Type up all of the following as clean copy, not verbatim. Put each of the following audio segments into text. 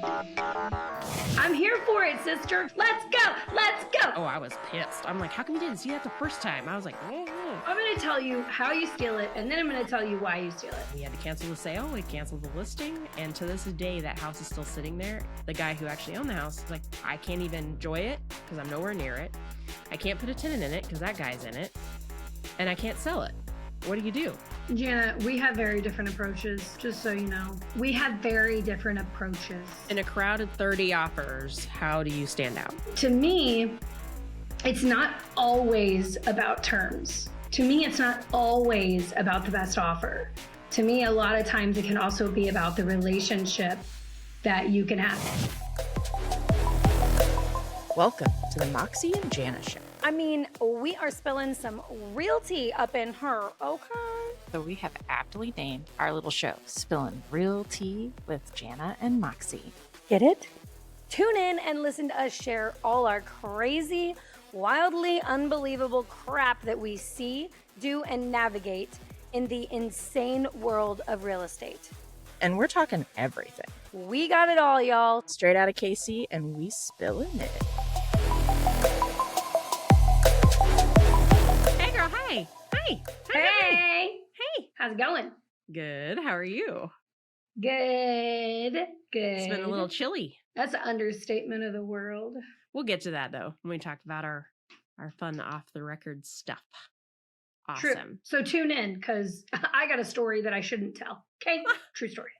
I'm here for it, sister. Let's go. Let's go. Oh, I was pissed. I'm like, how come you didn't see that the first time? I was like, I'm going to tell you how you steal it, and then I'm going to tell you why you steal it. We had to cancel the sale. We canceled the listing. And to this day, that house is still sitting there. The guy who actually owned the house is like, I can't even enjoy it because I'm nowhere near it. I can't put a tenant in it because that guy's in it. And I can't sell it. What do you do? Jana, we have very different approaches, just so you know. We have very different approaches. In a crowd of 30 offers, how do you stand out? To me, it's not always about terms. To me, it's not always about the best offer. To me, a lot of times it can also be about the relationship that you can have. Welcome to the Moxie and Jana show. I mean, we are spilling some real tea up in her, okay? So we have aptly named our little show, Spilling Real Tea with Jana and Moxie. Get it? Tune in and listen to us share all our crazy, wildly unbelievable crap that we see, do, and navigate in the insane world of real estate. And we're talking everything. We got it all, y'all. Straight out of KC, and we spilling it. Hey, girl. Hi. Hi. Hey. Hey. How's it going? Good. How are you? Good. It's been a little chilly. That's an understatement of the world. We'll get to that, though, when we talk about our fun off-the-record stuff. True. Awesome. So tune in, because I got a story that I shouldn't tell. Okay? True story.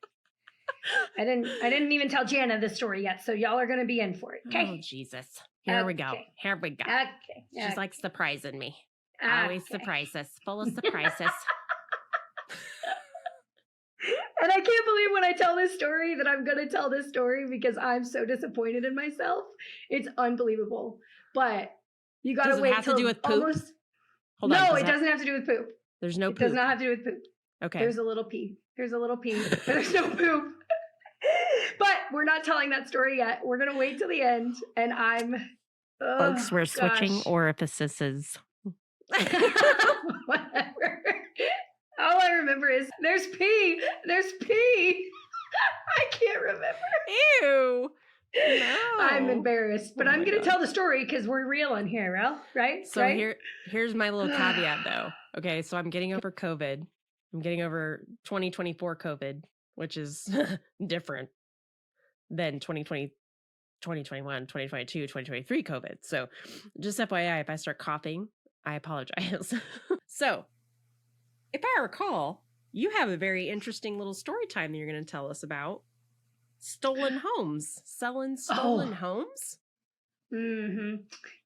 I didn't even tell Jana this story yet, so y'all are going to be in for it. Okay? Oh, Jesus. Here we go. Here we go. Okay. She's like surprising me. Okay. Always surprises. Full of surprises. And I can't believe when I tell this story that I'm going to tell this story because I'm so disappointed in myself. It's unbelievable. But you got to wait have to do with poop? Almost... Hold on. No, it doesn't have to do with poop. There's no It poop. does not have to do with poop. Okay. There's a little pee. There's a little pee. There's no poop. But we're not telling that story yet. We're going to wait till the end. And I'm... Folks, we're switching orifices. Whatever. All I remember is there's pee. There's pee. I can't remember. Ew. No. I'm embarrassed, but Oh I'm my going to God. tell the story because we're real on here, right? So right? here's my little caveat, though. Okay, so I'm getting over COVID. I'm getting over 2024 COVID, which is different than 2020, 2021, 2022, 2023 COVID. So just FYI, if I start coughing, I apologize. So if I recall, you have a very interesting little story time that you're going to tell us about. Stolen homes. Selling stolen homes? Mm-hmm.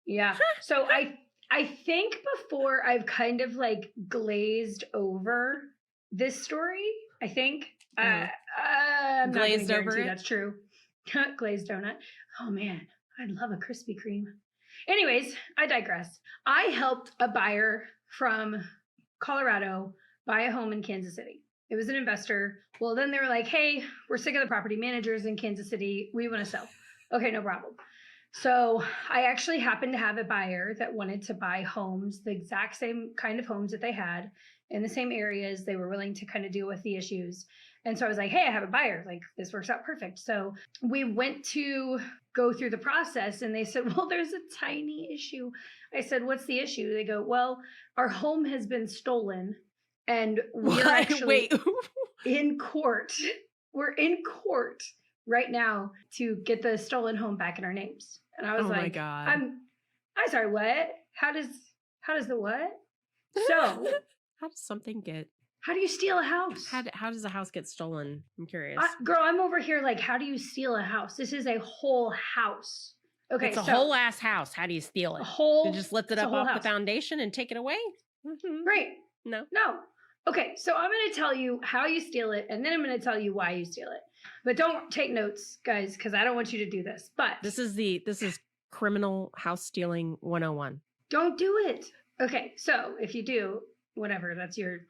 Yeah. So I think before I've kind of like glazed over this story, I think. I'm Glazed not over guarantee it? that's true. Glazed donut. Oh man, I'd love a Krispy Kreme. Anyways, I digress. I helped a buyer from Colorado buy a home in Kansas City. It was an investor. Well, then they were like, hey, we're sick of the property managers in Kansas City. We want to sell. Okay, no problem. So I actually happened to have a buyer that wanted to buy homes, the exact same kind of homes that they had in the same areas. They were willing to kind of deal with the issues. And so I was like, hey, I have a buyer. Like, this works out perfect. So we went to go through the process and they said, well, there's a tiny issue. I said, what's the issue? They go, well, our home has been stolen. And we're actually in court. We're in court right now to get the stolen home back in our names. And I was like, my God. I'm sorry, what? How does the what? So How does something get... how do you steal a house? How does a house get stolen? I'm curious. Girl, I'm over here like, how do you steal a house? This is a whole house. Okay, It's a whole ass house. How do you steal it? A whole... You just lift it it's a up whole off house. the foundation and take it away? Mm-hmm. Right. No. Okay, so I'm going to tell you how you steal it, and then I'm going to tell you why you steal it. But don't take notes, guys, because I don't want you to do this. But This is criminal house stealing 101. don't do it. Okay, so if you do, whatever, that's your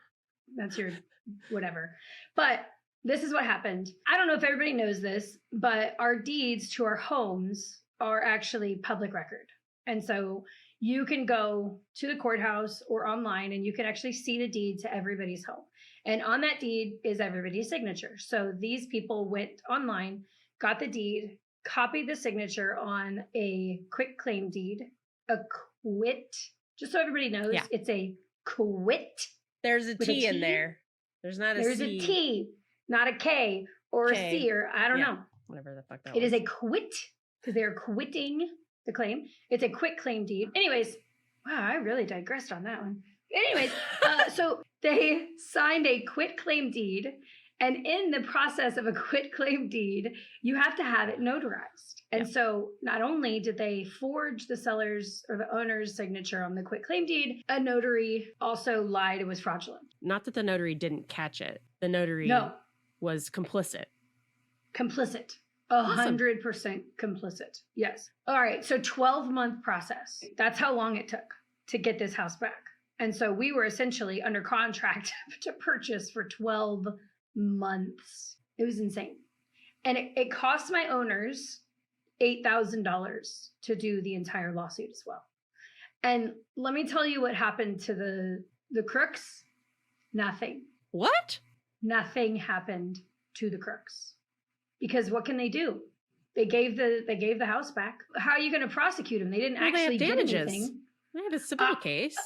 whatever. But this is what happened. I don't know if everybody knows this, but our deeds to our homes are actually public record. And so you can go to the courthouse or online and you can actually see the deed to everybody's home. And on that deed is everybody's signature. So these people went online got the deed, copied the signature on a quick claim deed, a quit. Just so everybody knows, it's a quit. There's a with a T in T. there. There's not a There's C. a T, not a K or K. a C, or I don't know. Whatever the fuck that It was. is a quit because they're quitting the claim. It's a quick claim deed. Anyways, wow, I really digressed on that one. Anyways, so they signed a quit claim deed. And in the process of a quit claim deed, you have to have it notarized. And so not only did they forge the seller's or the owner's signature on the quit claim deed, a notary also lied it was fraudulent. Not that the notary didn't catch it. The notary was complicit. Complicit. Awesome. 100% complicit. Yes. All right. So 12-month process. That's how long it took to get this house back. And so we were essentially under contract to purchase for 12 months. It was insane. And it cost my owners $8,000 to do the entire lawsuit as well. And let me tell you what happened to the crooks. Nothing. What? Nothing happened to the crooks. Because what can they do? They gave the house back. How are you going to prosecute them? They didn't actually they have get damages. anything. They have a civil case.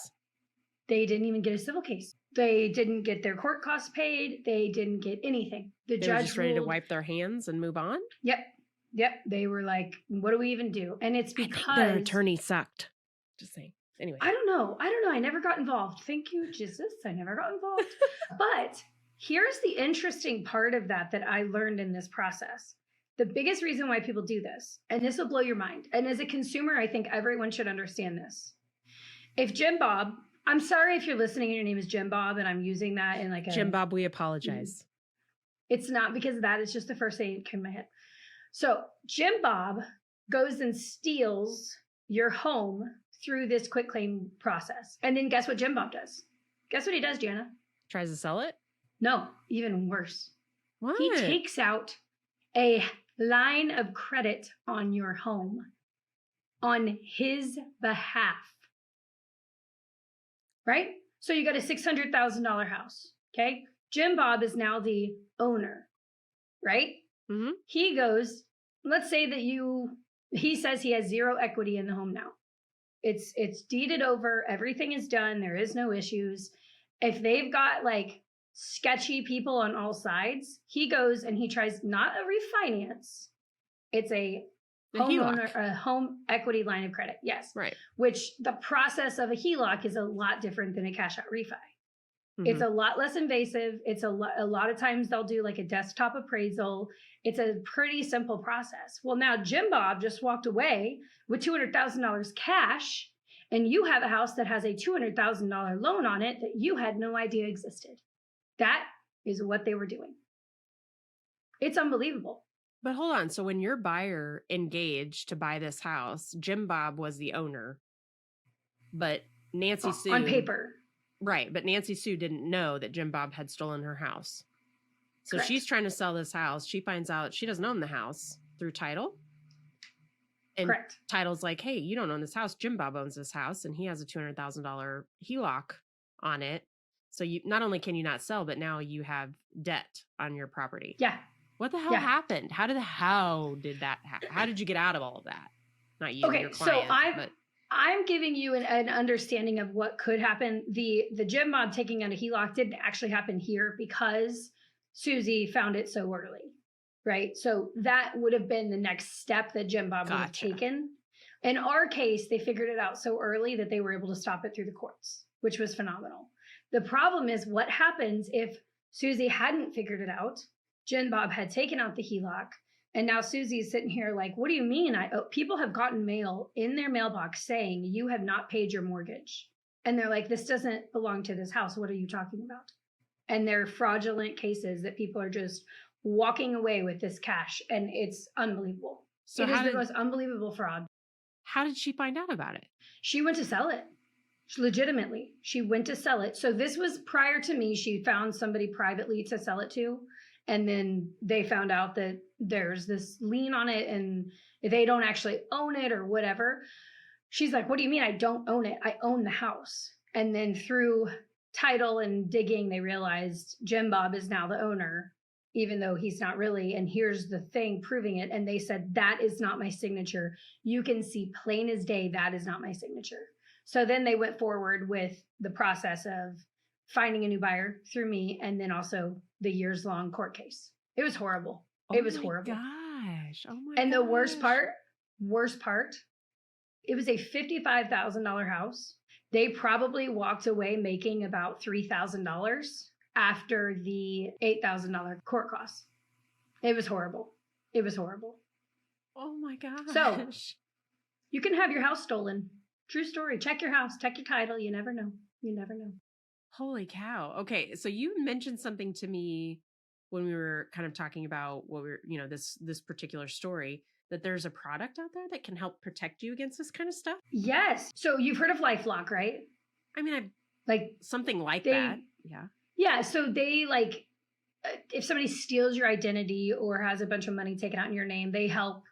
They didn't even get a civil case. They didn't get their court costs paid. They didn't get anything. The judge were just ready to ruled, wipe their hands and move on? Yep. They were like, what do we even do? And it's because their attorney sucked. Just saying. Anyway. I don't know. I never got involved. Thank you, Jesus. I never got involved. But here's the interesting part of that I learned in this process. The biggest reason why people do this, and this will blow your mind. And as a consumer, I think everyone should understand this. If Jim Bob, I'm sorry if you're listening and your name is Jim Bob and I'm using that in like a... Jim Bob, we apologize. It's not because of that. It's just the first thing that came to my head. So Jim Bob goes and steals your home through this quick claim process. And then guess what Jim Bob does? Guess what he does, Jana? Tries to sell it? No, even worse. What? He takes out a line of credit on your home on his behalf. Right? So you got a $600,000 house. Okay. Jim Bob is now the owner. Right? Mm-hmm. He goes, let's say that he says he has zero equity in the home now. It's deeded over. Everything is done. There is no issues. If they've got like sketchy people on all sides, he goes and he tries not a refinance. It's a home equity line of credit. Yes. Right. Which the process of a HELOC is a lot different than a cash out refi. Mm-hmm. It's a lot less invasive. It's a lot of times they'll do like a desktop appraisal. It's a pretty simple process. Well, now Jim Bob just walked away with $200,000 cash, and you have a house that has a $200,000 loan on it that you had no idea existed. That is what they were doing. It's unbelievable. But hold on. So when your buyer engaged to buy this house, Jim Bob was the owner, but Nancy Sue... On paper. Right. But Nancy Sue didn't know that Jim Bob had stolen her house. So Correct. She's trying to sell this house. She finds out she doesn't own the house through title. And Correct. Title's like, hey, you don't own this house. Jim Bob owns this house, and he has a $200,000 HELOC on it. So you not only can you not sell, but now you have debt on your property. Yeah. What the hell happened? How did that happen? How did you get out of all of that? Not you, your client. So I'm giving you an understanding of what could happen. The Jim Bob taking out a HELOC didn't actually happen here because Susie found it so early, right? So that would have been the next step that Jim Bob would have taken. In our case, they figured it out so early that they were able to stop it through the courts, which was phenomenal. The problem is what happens if Susie hadn't figured it out. Jim Bob had taken out the HELOC, and now Susie's sitting here like, what do you mean? People have gotten mail in their mailbox saying you have not paid your mortgage. And they're like, this doesn't belong to this house. What are you talking about? And they're fraudulent cases that people are just walking away with this cash. And it's unbelievable. So it is the most unbelievable fraud. How did she find out about it? She went to sell it. Legitimately. She went to sell it. So this was prior to me. She found somebody privately to sell it to. And then they found out that there's this lien on it and they don't actually own it or whatever. She's like, what do you mean I don't own it? I own the house. And then through title and digging, they realized Jim Bob is now the owner, even though he's not really. And here's the thing proving it. And they said, that is not my signature. You can see plain as day, that is not my signature. So then they went forward with the process of finding a new buyer through me, and then also the years-long court case. It was horrible. It was horrible. Gosh. Oh my And gosh. the worst part, it was a $55,000 house. They probably walked away making about $3,000 after the $8,000 court costs. It was horrible. It was horrible. Oh my gosh. So you can have your house stolen. True story. Check your house. Check your title. You never know. You never know. Holy cow. Okay. So you mentioned something to me when we were kind of talking about what we're, this particular story, that there's a product out there that can help protect you against this kind of stuff. Yes. So you've heard of LifeLock, right? I mean, I've like something like that. Yeah. Yeah. So they if somebody steals your identity or has a bunch of money taken out in your name, they help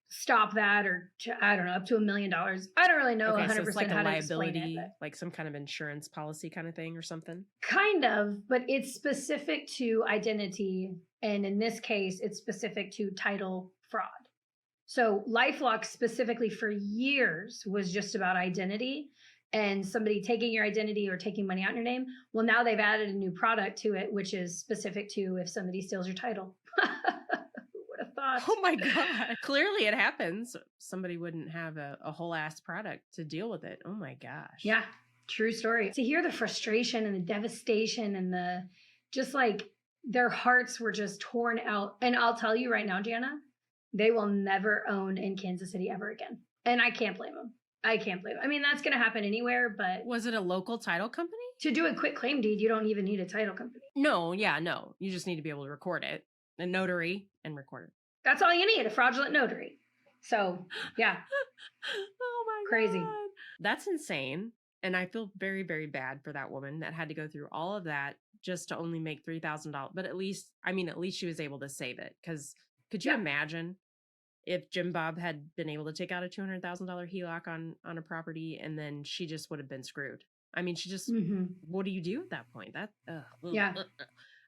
stop that, or I don't know, up to $1 million. I don't really know 100% so it's like how a to explain liability, it, like some kind of insurance policy kind of thing or something. Kind of, but it's specific to identity. And in this case, it's specific to title fraud. So LifeLock specifically for years was just about identity and somebody taking your identity or taking money out in your name. Well, now they've added a new product to it, which is specific to if somebody steals your title. Who would have thought? Oh my God. Clearly it happens. Somebody wouldn't have a whole ass product to deal with it. Oh my gosh. Yeah. True story. To hear the frustration and the devastation and the just like their hearts were just torn out. And I'll tell you right now, Jana, they will never own in Kansas City ever again. And I can't blame them. I can't blame them. I mean, that's going to happen anywhere, but... Was it a local title company? To do a quick claim deed, you don't even need a title company. No. You just need to be able to record it. A notary and record it. That's all you need, a fraudulent notary. So, yeah. Oh my Crazy. God. That's insane. And I feel very, very bad for that woman that had to go through all of that just to only make $3,000. But at least she was able to save it. Because could you imagine if Jim Bob had been able to take out a $200,000 HELOC on a property, and then she just would have been screwed? I mean, she just, what do you do at that point?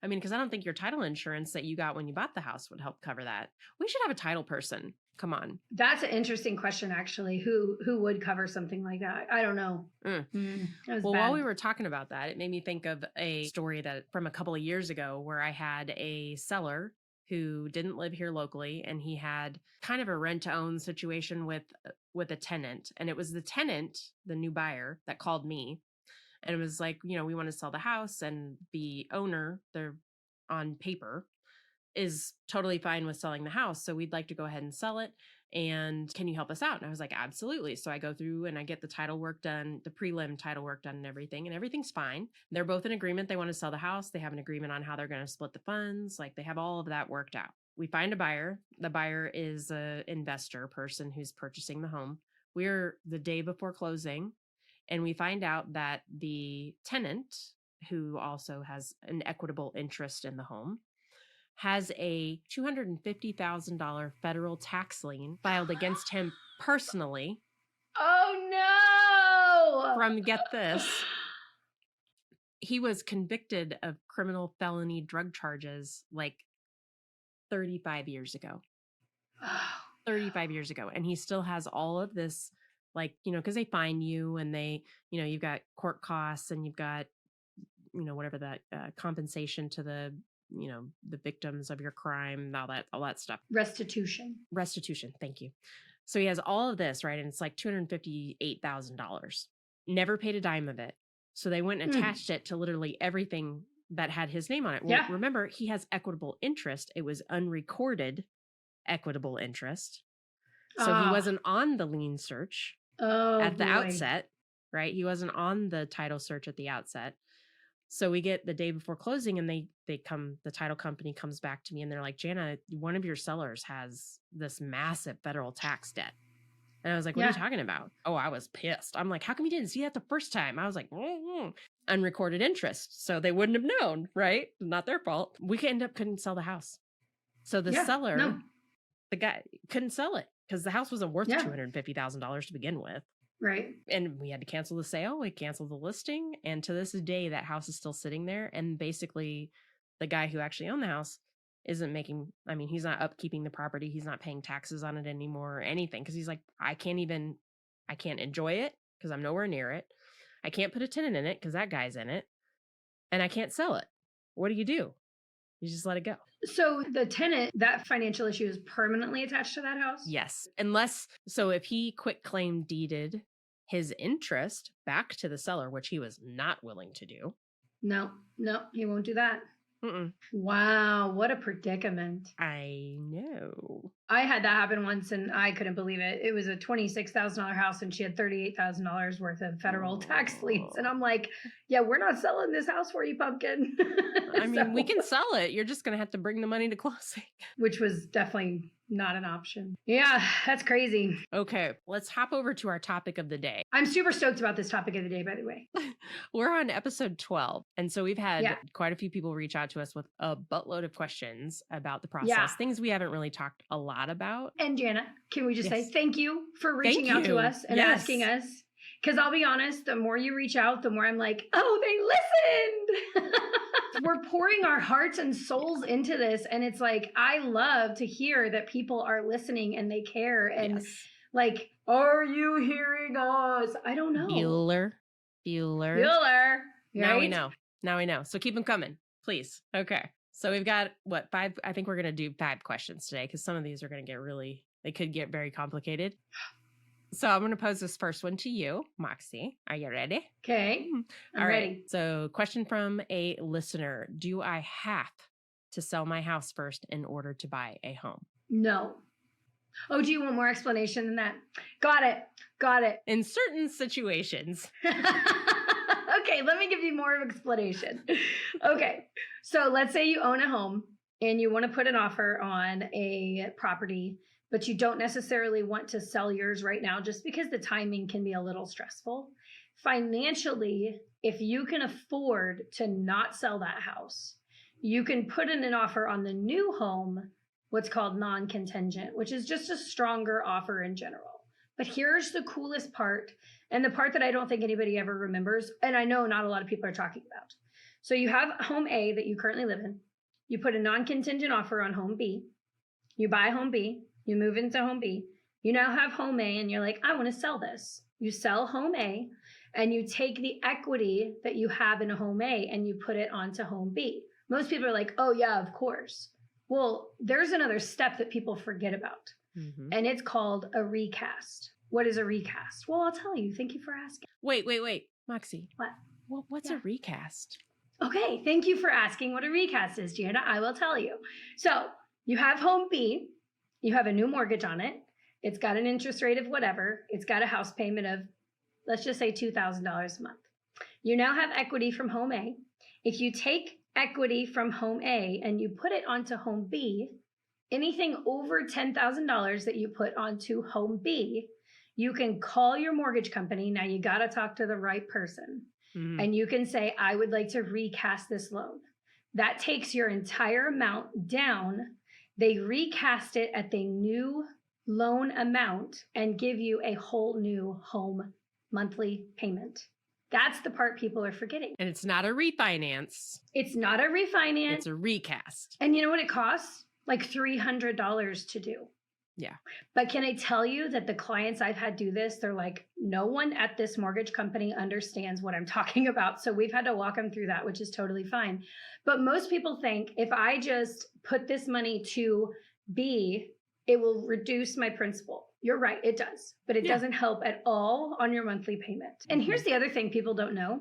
I mean, because I don't think your title insurance that you got when you bought the house would help cover that. We should have a title person. Come on. That's an interesting question, actually. Who would cover something like that? I don't know. Well, while we were talking about that, it made me think of a story that from a couple of years ago where I had a seller who didn't live here locally, and he had kind of a rent-to-own situation with a tenant. And it was the tenant, the new buyer, that called me. And it was like, we want to sell the house, and the owner, they're on paper, is totally fine with selling the house. So we'd like to go ahead and sell it. And can you help us out? And I was like, absolutely. So I go through and I get the title work done, the prelim title work done and everything's fine. They're both in agreement. They want to sell the house. They have an agreement on how they're going to split the funds. Like, they have all of that worked out. We find a buyer. The buyer is an investor person who's purchasing the home. We're the day before closing, and we find out that the tenant, who also has an equitable interest in the home, has a $250,000 federal tax lien filed against him personally. Oh no! From, get this, he was convicted of criminal felony drug charges like 35 years ago. 35 years ago. And he still has all of this, like, because they fine you, and they, you've got court costs, and you've got, whatever that compensation to the victims of your crime, all that stuff. Restitution. Thank you. So he has all of this, right? And it's like $258,000. Never paid a dime of it. So they went and attached it to literally everything that had his name on it. Well, remember, he has equitable interest. It was unrecorded equitable interest. So he wasn't on the lien search at the outset, right? He wasn't on the title search at the outset. So we get the day before closing, and the title company comes back to me, and they're like, Jana, one of your sellers has this massive federal tax debt. And I was like, what are you talking about? Oh, I was pissed. I'm like, how come you didn't see that the first time? I was like, unrecorded interest. So they wouldn't have known, right? Not their fault. We couldn't sell the house. So the seller, the guy, couldn't sell it because the house wasn't worth $250,000 to begin with. Right. And we had to cancel the sale. We canceled the listing. And to this day, that house is still sitting there. And basically, the guy who actually owned the house isn't making, I mean, he's not upkeeping the property. He's not paying taxes on it anymore or anything. Cause he's like, I can't enjoy it because I'm nowhere near it. I can't put a tenant in it because that guy's in it. And I can't sell it. What do? You just let it go. So the tenant, that financial issue is permanently attached to that house? Yes. So if he quit claim deeded his interest back to the seller, which he was not willing to do. No, he won't do that. Mm-mm. Wow, what a predicament. I know. I had that happen once and I couldn't believe it. It was a $26,000 house and she had $38,000 worth of federal tax liens. And I'm like, yeah, we're not selling this house for you, pumpkin. I mean, we can sell it. You're just going to have to bring the money to closing. Which was definitely not an option. Yeah, that's crazy. Okay, let's hop over to our topic of the day. I'm super stoked about this topic of the day, by the way. We're on episode 12. And so we've had quite a few people reach out to us with a buttload of questions about the process, things we haven't really talked a lot about. And Jana, can we just say thank you for reaching out to us and asking us? Because I'll be honest, the more you reach out, the more I'm like, oh, they listened. We're pouring our hearts and souls into this. And it's like, I love to hear that people are listening and they care. And like, are you hearing us? I don't know. Bueller. Right? Now we know. So keep them coming, please. Okay. So we've got five? I think we're going to do 5 questions today because some of these are going to get they could get very complicated. So I'm going to pose this first one to you, Moxie. Are you ready? Okay. I'm ready. So question from a listener. Do I have to sell my house first in order to buy a home? No. Oh, do you want more explanation than that? Got it. In certain situations. Okay, let me give you more of an explanation. Okay, so let's say you own a home and you want to put an offer on a property, but you don't necessarily want to sell yours right now just because the timing can be a little stressful. Financially, if you can afford to not sell that house, you can put in an offer on the new home, what's called non-contingent, which is just a stronger offer in general. But here's the coolest part, and the part that I don't think anybody ever remembers, and I know not a lot of people are talking about. So you have home A that you currently live in. You put a non-contingent offer on home B. You buy home B. You move into home B. You now have home A, and you're like, I want to sell this. You sell home A, and you take the equity that you have in a home A, and you put it onto home B. Most people are like, oh, yeah, of course. Well, there's another step that people forget about. And it's called a recast. What is a recast? Well, I'll tell you. Thank you for asking. Wait. Moxie. What? What's a recast? Okay. Thank you for asking what a recast is, Jana. I will tell you. So you have home B. You have a new mortgage on it. It's got an interest rate of whatever. It's got a house payment of, let's just say $2,000 a month. You now have equity from home A. If you take equity from home A and you put it onto home B, anything over $10,000 that you put onto home B, you can call your mortgage company. Now you got to talk to the right person. And you can say, I would like to recast this loan. That takes your entire amount down. They recast it at the new loan amount and give you a whole new home monthly payment. That's the part people are forgetting. And it's not a refinance. It's not a refinance. It's a recast. And you know what it costs? Like $300 to do. Yeah. But can I tell you that the clients I've had do this, they're like, no one at this mortgage company understands what I'm talking about. So we've had to walk them through that, which is totally fine. But most people think if I just put this money to B, it will reduce my principal. You're right, it does. But it doesn't help at all on your monthly payment. And here's the other thing people don't know.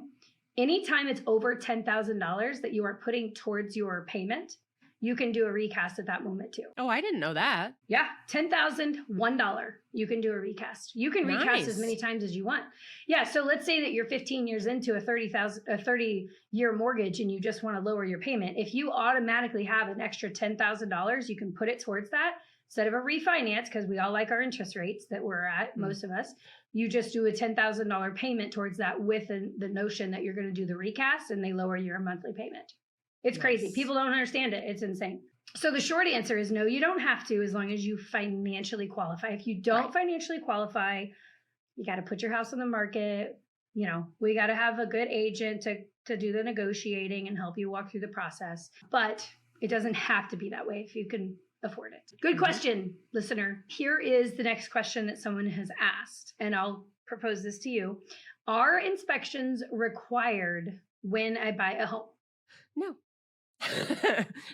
Anytime it's over $10,000 that you are putting towards your payment, you can do a recast at that moment too. Oh, I didn't know that. Yeah, $10,001. You can do a recast. You can recast as many times as you want. Yeah, so let's say that you're 15 years into a 30-year mortgage and you just want to lower your payment. If you automatically have an extra $10,000, you can put it towards that instead of a refinance, because we all like our interest rates that we're at, most of us. You just do a $10,000 payment towards that with the notion that you're going to do the recast, and they lower your monthly payment. It's crazy. People don't understand it. It's insane. So the short answer is no, you don't have to, as long as you financially qualify. If you don't financially qualify, you got to put your house on the market. You know, we got to have a good agent to do the negotiating and help you walk through the process. But It doesn't have to be that way if you can afford it. Good question, listener. Here is the next question that someone has asked, and I'll propose this to you. Are inspections required when I buy a home? No.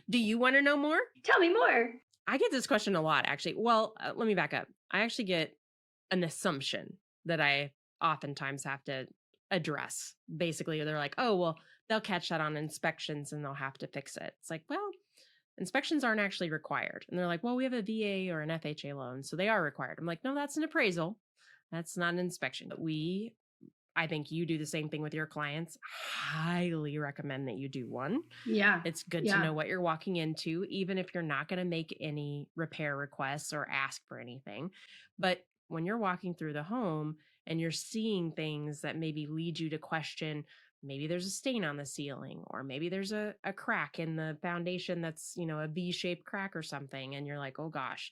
Do you want to know more? Tell me more. I get this question a lot, actually. Well, let me back up. I actually get an assumption that I oftentimes have to address. Basically, they're like, oh, well, they'll catch that on inspections and they'll have to fix it. It's like, well, inspections aren't actually required. And they're like, well, we have a VA or an FHA loan, so they are required. I'm like, no, that's an appraisal. That's not an inspection. I think you do the same thing with your clients. Highly recommend that you do one. Yeah. It's good to know what you're walking into, even if you're not going to make any repair requests or ask for anything. But when you're walking through the home and you're seeing things that maybe lead you to question, maybe there's a stain on the ceiling, or maybe there's a crack in the foundation that's, a V-shaped crack or something. And you're like, oh gosh,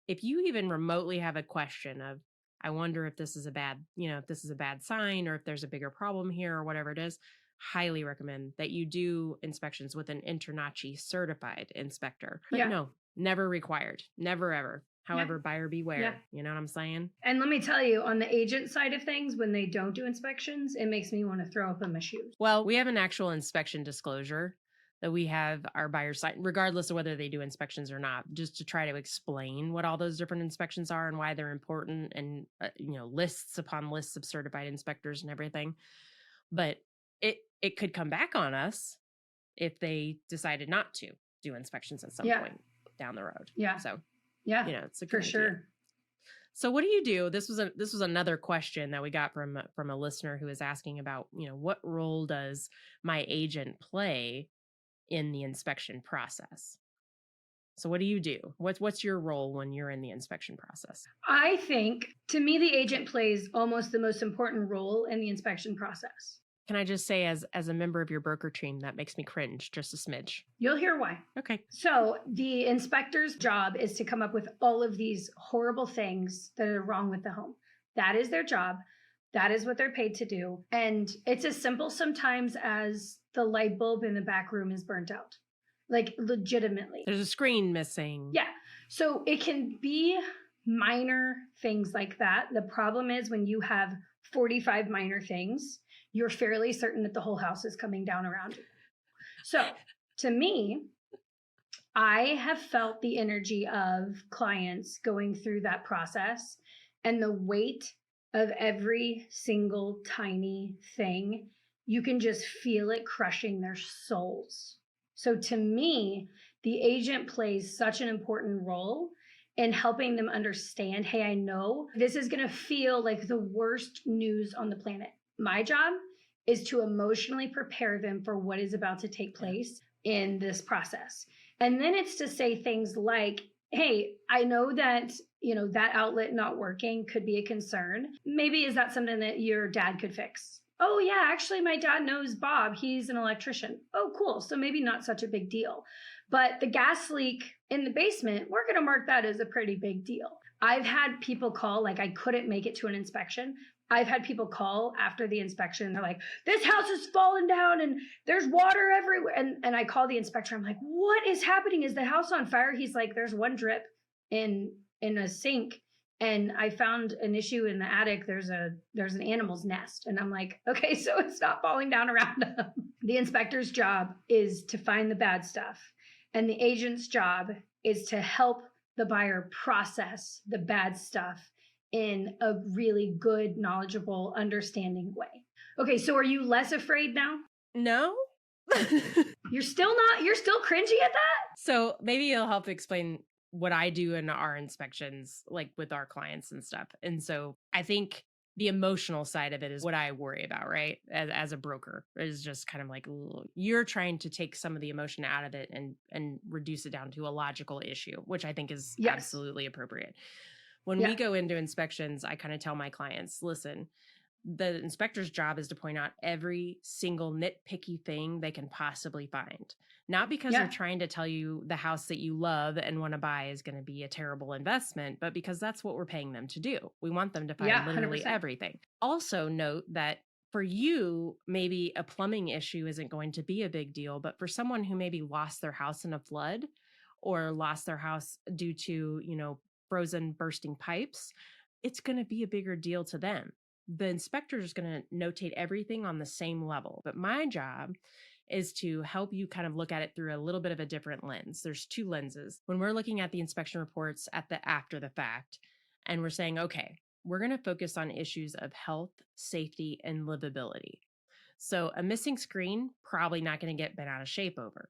if you even remotely have a question of, I wonder if this is a bad, if this is a bad sign or if there's a bigger problem here or whatever it is, highly recommend that you do inspections with an InterNACHI certified inspector. But no, never required. Never, ever. However, buyer beware. Yeah. You know what I'm saying? And let me tell you, on the agent side of things, when they don't do inspections, it makes me want to throw up in my shoes. Well, we have an actual inspection disclosure that we have our buyers sign, regardless of whether they do inspections or not, just to try to explain what all those different inspections are and why they're important, and lists upon lists of certified inspectors and everything. But it could come back on us if they decided not to do inspections at some point down the road. Yeah. So it's a for good sure. idea. So what do you do? This was another question that we got from a listener who was asking about, what role does my agent play in the inspection process? So what do you do? What's your role when you're in the inspection process? I think, to me, the agent plays almost the most important role in the inspection process. Can I just say, as a member of your broker team, that makes me cringe just a smidge. You'll hear why. Okay. So the inspector's job is to come up with all of these horrible things that are wrong with the home. That is their job. That is what they're paid to do. And it's as simple sometimes as the light bulb in the back room is burnt out. Like, legitimately. There's a screen missing. Yeah. So it can be minor things like that. The problem is when you have 45 minor things, you're fairly certain that the whole house is coming down around you. So to me, I have felt the energy of clients going through that process and the weight of every single tiny thing. You can just feel it crushing their souls. So to me, the agent plays such an important role in helping them understand, hey, I know this is going to feel like the worst news on the planet. My job is to emotionally prepare them for what is about to take place in this process. And then it's to say things like, hey, I know that, that outlet not working could be a concern. Maybe is that something that your dad could fix? Oh yeah, actually my dad knows Bob. He's an electrician. Oh, cool. So maybe not such a big deal. But the gas leak in the basement, we're going to mark that as a pretty big deal. I've had people call, like I couldn't make it to an inspection. I've had people call after the inspection. They're like, this house is falling down and there's water everywhere. And I call the inspector. I'm like, what is happening? Is the house on fire? He's like, there's one drip in a sink. And I found an issue in the attic. There's an animal's nest. And I'm like, okay, so it's not falling down around them. The inspector's job is to find the bad stuff. And the agent's job is to help the buyer process the bad stuff in a really good, knowledgeable, understanding way. Okay, so are you less afraid now? No. You're still cringy at that? So maybe it'll help explain what I do in our inspections, like with our clients and stuff. And so I think the emotional side of it is what I worry about, right? As a broker, is just kind of like, you're trying to take some of the emotion out of it and reduce it down to a logical issue, which I think is absolutely appropriate. When we go into inspections, I kind of tell my clients, listen, the inspector's job is to point out every single nitpicky thing they can possibly find. Not because they're trying to tell you the house that you love and want to buy is going to be a terrible investment, but because that's what we're paying them to do. We want them to find literally 100%. everything. Also note that for you, maybe a plumbing issue isn't going to be a big deal, but for someone who maybe lost their house in a flood or lost their house due to, frozen bursting pipes, it's going to be a bigger deal to them. The inspector is going to notate everything on the same level. But my job is to help you kind of look at it through a little bit of a different lens. There's two lenses. When we're looking at the inspection reports after the fact, and we're saying, okay, we're going to focus on issues of health, safety, and livability. So a missing screen, probably not going to get bent out of shape over.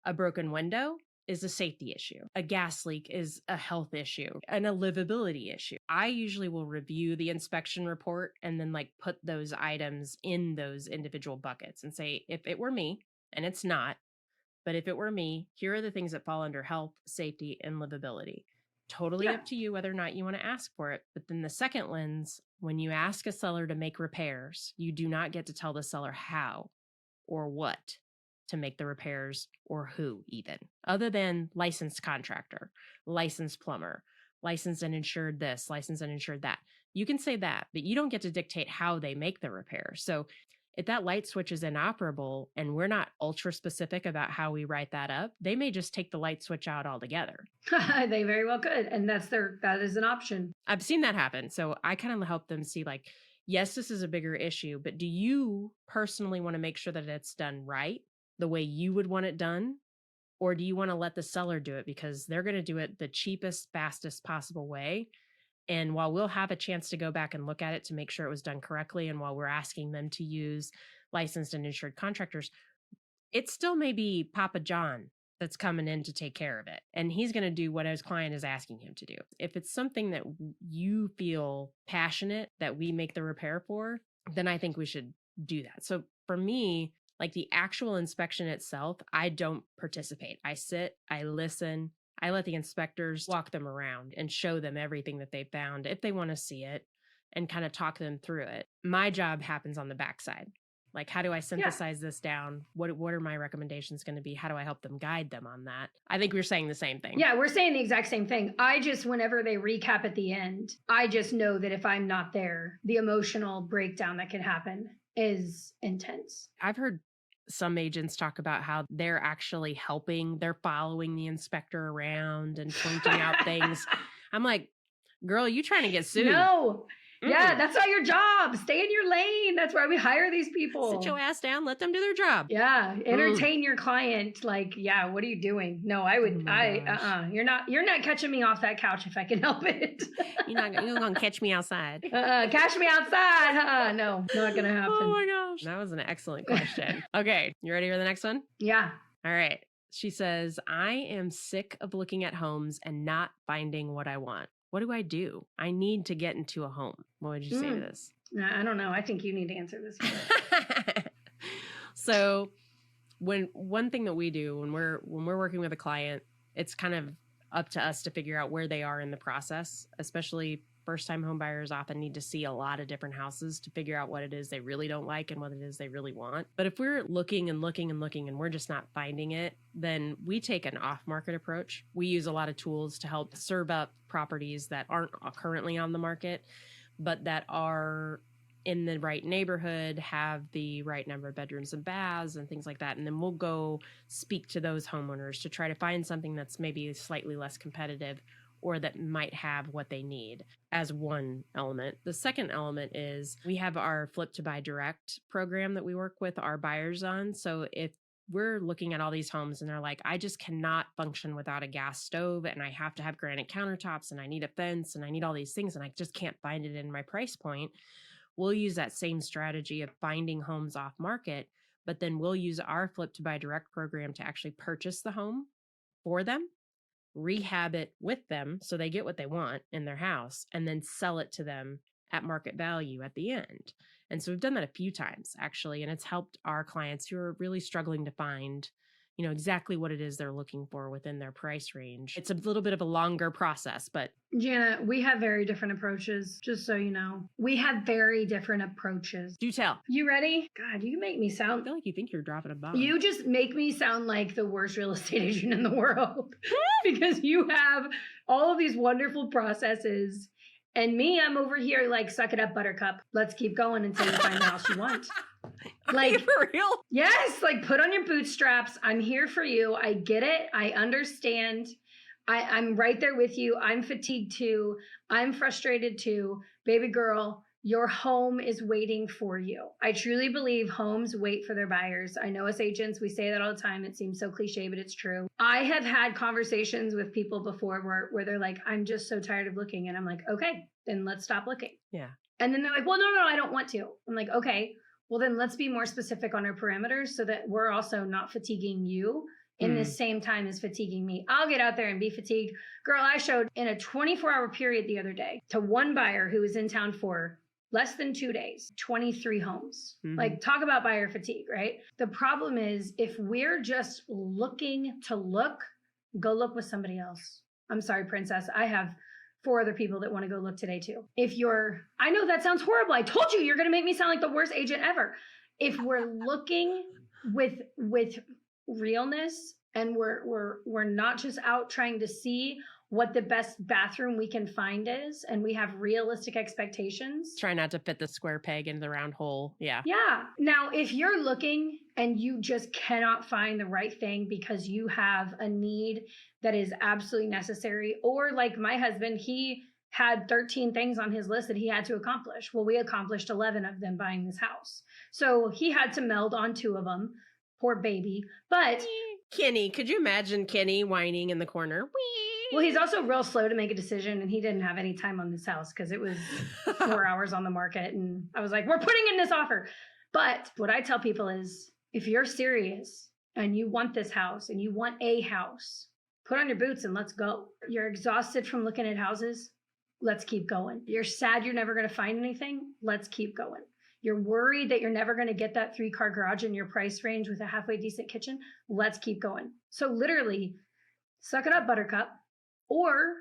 A broken window is a safety issue. A gas leak is a health issue and a livability issue. I usually will review the inspection report and then put those items in those individual buckets and say, if it were me, and it's not, but if it were me, here are the things that fall under health, safety, and livability. Totally up to you whether or not you want to ask for it. But then the second lens, when you ask a seller to make repairs, you do not get to tell the seller how or what to make the repairs or who even, other than licensed contractor, licensed plumber, licensed and insured this, licensed and insured that. You can say that, but you don't get to dictate how they make the repair. So if that light switch is inoperable and we're not ultra specific about how we write that up, they may just take the light switch out altogether. They very well could. And that is an option. I've seen that happen. So I kind of help them see yes, this is a bigger issue, but do you personally want to make sure that it's done right, the way you would want it done? Or do you want to let the seller do it because they're going to do it the cheapest, fastest possible way? And while we'll have a chance to go back and look at it to make sure it was done correctly, and while we're asking them to use licensed and insured contractors, it still may be Papa John that's coming in to take care of it. And he's going to do what his client is asking him to do. If it's something that you feel passionate that we make the repair for, then I think we should do that. So for me, the actual inspection itself, I don't participate. I sit, I listen, I let the inspectors walk them around and show them everything that they found if they want to see it and kind of talk them through it. My job happens on the backside. How do I synthesize this down? What are my recommendations going to be? How do I help them guide them on that? I think we're saying the same thing. Yeah, we're saying the exact same thing. Whenever they recap at the end, I just know that if I'm not there, the emotional breakdown that can happen is intense. I've heard some agents talk about how they're actually helping, they're following the inspector around and pointing out things. I'm like, girl, you trying to get sued? No. Yeah, that's not your job. Stay in your lane. That's why we hire these people. Sit your ass down. Let them do their job. Yeah. Entertain your client. What are you doing? No, I would, You're not catching me off that couch if I can help it. You're going to catch me outside. Catch me outside. No, not going to happen. Oh my gosh. That was an excellent question. Okay. You ready for the next one? Yeah. All right. She says, I am sick of looking at homes and not finding what I want. What do I do? I need to get into a home. What would you say to this? I don't know. I think you need to answer this one. So one thing that we do when we're working with a client, it's kind of up to us to figure out where they are in the process, especially first-time home buyers often need to see a lot of different houses to figure out what it is they really don't like and what it is they really want. But if we're looking and looking and looking and we're just not finding it, then we take an off-market approach. We use a lot of tools to help serve up properties that aren't currently on the market, but that are in the right neighborhood, have the right number of bedrooms and baths and things like that. And then we'll go speak to those homeowners to try to find something that's maybe slightly less competitive or that might have what they need as one element. The second element is we have our Flip to Buy Direct program that we work with our buyers on. So if we're looking at all these homes and they're like, I just cannot function without a gas stove and I have to have granite countertops and I need a fence and I need all these things and I just can't find it in my price point, we'll use that same strategy of finding homes off market, but then we'll use our Flip to Buy Direct program to actually purchase the home for them, rehab it with them so they get what they want in their house, and then sell it to them at market value at the end. And so we've done that a few times actually, and it's helped our clients who are really struggling to find, exactly what it is they're looking for within their price range. It's a little bit of a longer process, but Jana, we have very different approaches, just so you know. We have very different approaches. do tell. You ready? God, you make me I sound... feel like you think you're dropping a bomb. You just make me sound like the worst real estate agent in the world because you have all of these wonderful processes And me, I'm over here like, suck it up, buttercup. Let's keep going until you find the house you want. Like, for real? Yes, like put on your bootstraps. I'm here for you. I get it. I understand. I'm right there with you. I'm fatigued too. I'm frustrated too. Baby girl, your home is waiting for you. I truly believe homes wait for their buyers. I know as agents, we say that all the time. It seems so cliche, but it's true. I have had conversations with people before where they're like, I'm just so tired of looking. And I'm like, okay, then let's stop looking. Yeah. And then they're like, well, no, I don't want to. I'm like, okay, well, then let's be more specific on our parameters so that we're also not fatiguing you in the same time as fatiguing me. I'll get out there and be fatigued. Girl, I showed in a 24-hour period the other day to one buyer who was in town for less than 2 days, 23 homes. Like, talk about buyer fatigue, right? The problem is if we're just looking to look, go look with somebody else. I'm sorry, princess. I have 4 other people that want to go look today too. I know that sounds horrible. I told you, you're going to make me sound like the worst agent ever. If we're looking with realness and we're not just out trying to see what the best bathroom we can find is, and we have realistic expectations. Try not to fit the square peg in the round hole. Yeah. Yeah. Now, if you're looking and you just cannot find the right thing because you have a need that is absolutely necessary, or like my husband, he had 13 things on his list that he had to accomplish. Well, we accomplished 11 of them buying this house. So he had to meld on 2 of them. Poor baby. But Kenny, could you imagine Kenny whining in the corner? Well, he's also real slow to make a decision, and he didn't have any time on this house because it was 4 hours on the market. And I was like, we're putting in this offer. But what I tell people is, if you're serious and you want this house and you want a house, put on your boots and let's go. You're exhausted from looking at houses. Let's keep going. You're sad you're never going to find anything. Let's keep going. You're worried that you're never going to get that 3-car garage in your price range with a halfway decent kitchen. Let's keep going. So literally, suck it up, buttercup, or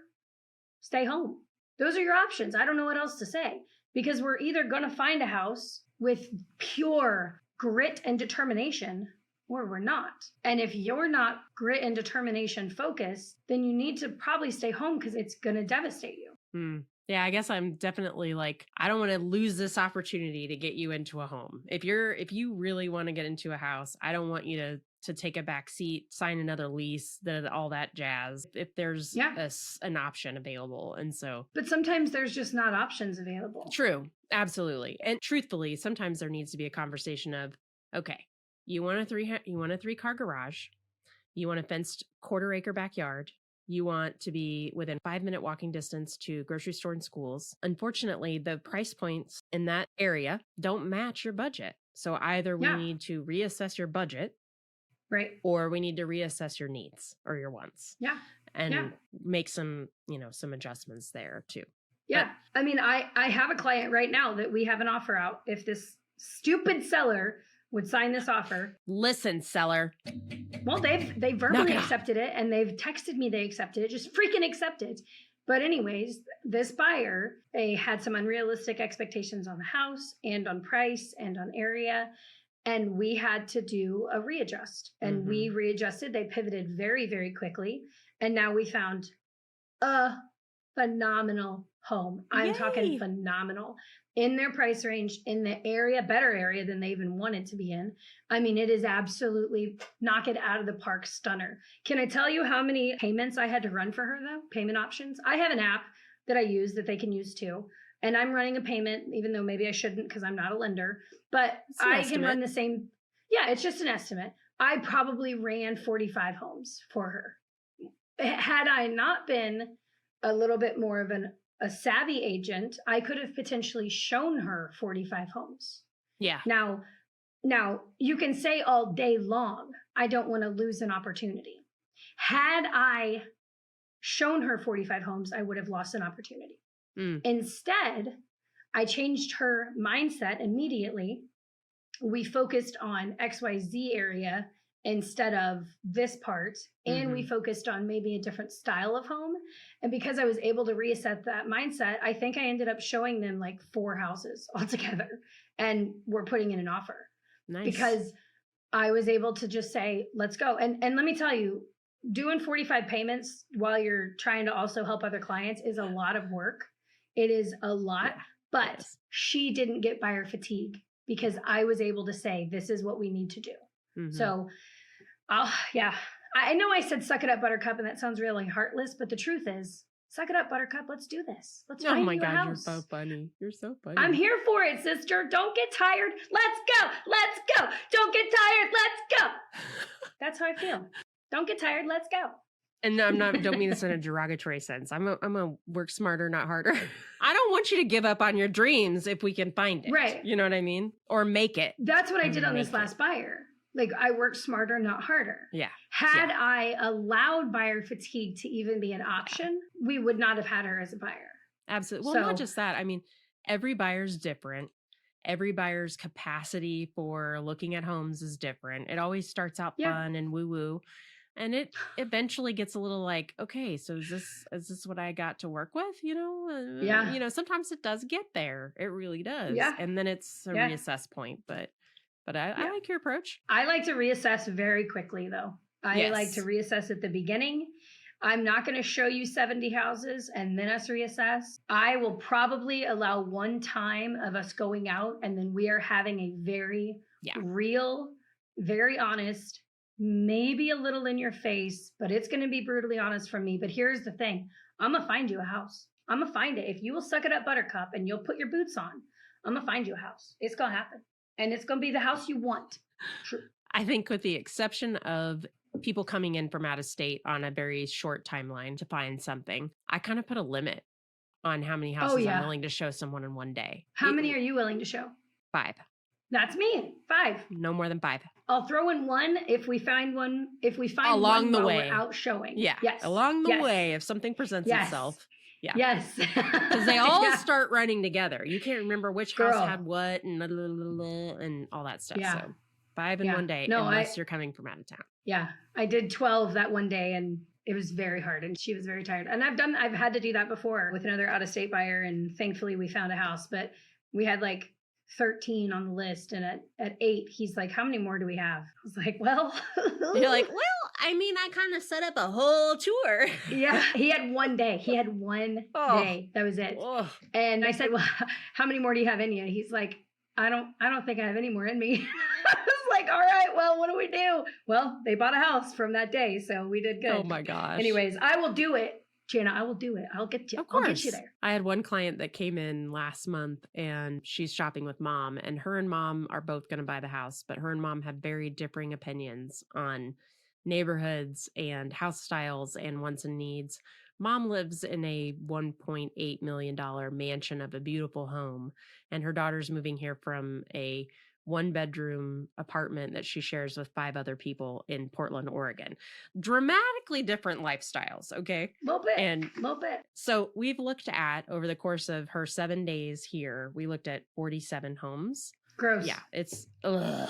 stay home. Those are your options. I don't know what else to say, because we're either going to find a house with pure grit and determination, or we're not. And if you're not grit and determination focused, then you need to probably stay home because it's going to devastate you. Yeah, I guess I'm definitely like, I don't want to lose this opportunity to get you into a home. If you really want to get into a house, I don't want you to take a back seat, sign another lease, all that jazz. If there's an option available. And so, but sometimes there's just not options available. True. Absolutely. And truthfully, sometimes there needs to be a conversation of, okay, you want a 3-car garage, you want a fenced 1/4-acre backyard, you want to be within 5-minute walking distance to grocery store and schools. Unfortunately, the price points in that area don't match your budget. So either we need to reassess your budget, right, or we need to reassess your needs or your wants. Yeah. And make some adjustments there too. Yeah. But, I mean, I have a client right now that we have an offer out. If this stupid seller would sign this offer. Listen, seller. Well, they verbally accepted it, and they've texted me they accepted it. Just freaking accept it. But anyways, this buyer, they had some unrealistic expectations on the house and on price and on area. And we had to do a readjust. And we readjusted. They pivoted very, very quickly. And now we found a phenomenal home. I'm talking phenomenal. In their price range, in the area, better area than they even wanted to be in. I mean, it is absolutely knock it out of the park stunner. Can I tell you how many payments I had to run for her though? Payment options. I have an app that I use that they can use too. And I'm running a payment, even though maybe I shouldn't because I'm not a lender, but I can run the same. Yeah, it's just an estimate. I probably ran 45 homes for her. Had I not been a little bit more of a savvy agent, I could have potentially shown her 45 homes. Yeah. Now you can say all day long, I don't want to lose an opportunity. Had I shown her 45 homes, I would have lost an opportunity. Instead, I changed her mindset immediately. We focused on XYZ area instead of this part. And we focused on maybe a different style of home. And because I was able to reset that mindset, I think I ended up showing them like 4 houses altogether. And we're putting in an offer. Nice. Because I was able to just say, let's go. And let me tell you, doing 45 payments while you're trying to also help other clients is a lot of work. It is a lot, Yeah, but yes. she didn't get buyer fatigue because I was able to say, this is what we need to do. So, I know I said suck it up, buttercup, and that sounds really heartless, but the truth is, suck it up, buttercup. Let's do this. Let's Oh find my you a God, house. you're so funny. You're so funny. I'm here for it, sister. Don't get tired. Let's go. Let's go. Don't get tired. Let's go. That's how I feel. Don't get tired. Let's go. And don't mean this in a derogatory sense. I'm a work smarter, not harder. I don't want you to give up on your dreams if we can find it. Right. You know what I mean? Or make it. That's what I did on this last buyer. Like, I worked smarter, not harder. Yeah. Had I allowed buyer fatigue to even be an option, we would not have had her as a buyer. Absolutely. Well, not just that. I mean, every buyer's different. Every buyer's capacity for looking at homes is different. It always starts out fun and woo-woo. And it eventually gets a little like, okay, so is this what I got to work with? You know, sometimes it does get there. It really does. Yeah. And then it's a reassess point. But I like your approach. I like to reassess very quickly, though. I like to reassess at the beginning. I'm not going to show you 70 houses and then us reassess. I will probably allow one time of us going out, and then we are having a very real, very honest, maybe a little in your face, but it's going to be brutally honest from me. But here's the thing. I'm going to find you a house. I'm going to find it. If you will suck it up, buttercup, and you'll put your boots on, I'm going to find you a house. It's going to happen. And it's going to be the house you want. True. I think with the exception of people coming in from out of state on a very short timeline to find something, I kind of put a limit on how many houses I'm willing to show someone in one day. How many are you willing to show? 5. That's me. 5. No more than 5. I'll throw in 1 if we find one. If we find along one the while way, we're out showing. Yeah. Yes. Along the way, if something presents itself. Yeah. Yes. Because they all start running together. You can't remember which house had what and all that stuff. Yeah. So 5 in one day, unless you're coming from out of town. Yeah. I did 12 that one day, and it was very hard, and she was very tired. And I've had to do that before with another out-of-state buyer, and thankfully we found a house, but we had like 13 on the list, and at 8 he's like, how many more do we have? I was like, well, you're like, well, I mean, I kind of set up a whole tour. Yeah, he had one day. He had one day. That was it. Oh. And I said, well, how many more do you have in you? He's like, I don't think I have any more in me. I was like, all right, well, what do we do? Well, they bought a house from that day, so we did good. Oh my gosh. Anyways, I will do it. Jana, I will do it. I'll get you. Of course. I'll get you there. I had one client that came in last month, and she's shopping with mom, and her and mom are both going to buy the house, but her and mom have very differing opinions on neighborhoods and house styles and wants and needs. Mom lives in a $1.8 million mansion of a beautiful home, and her daughter's moving here from a 1-bedroom apartment that she shares with 5 other people in Portland, Oregon. Dramatically different lifestyles, okay? A little bit. And a little bit. So we've looked at, over the course of her 7 days here, we looked at 47 homes. Gross. Yeah, it's a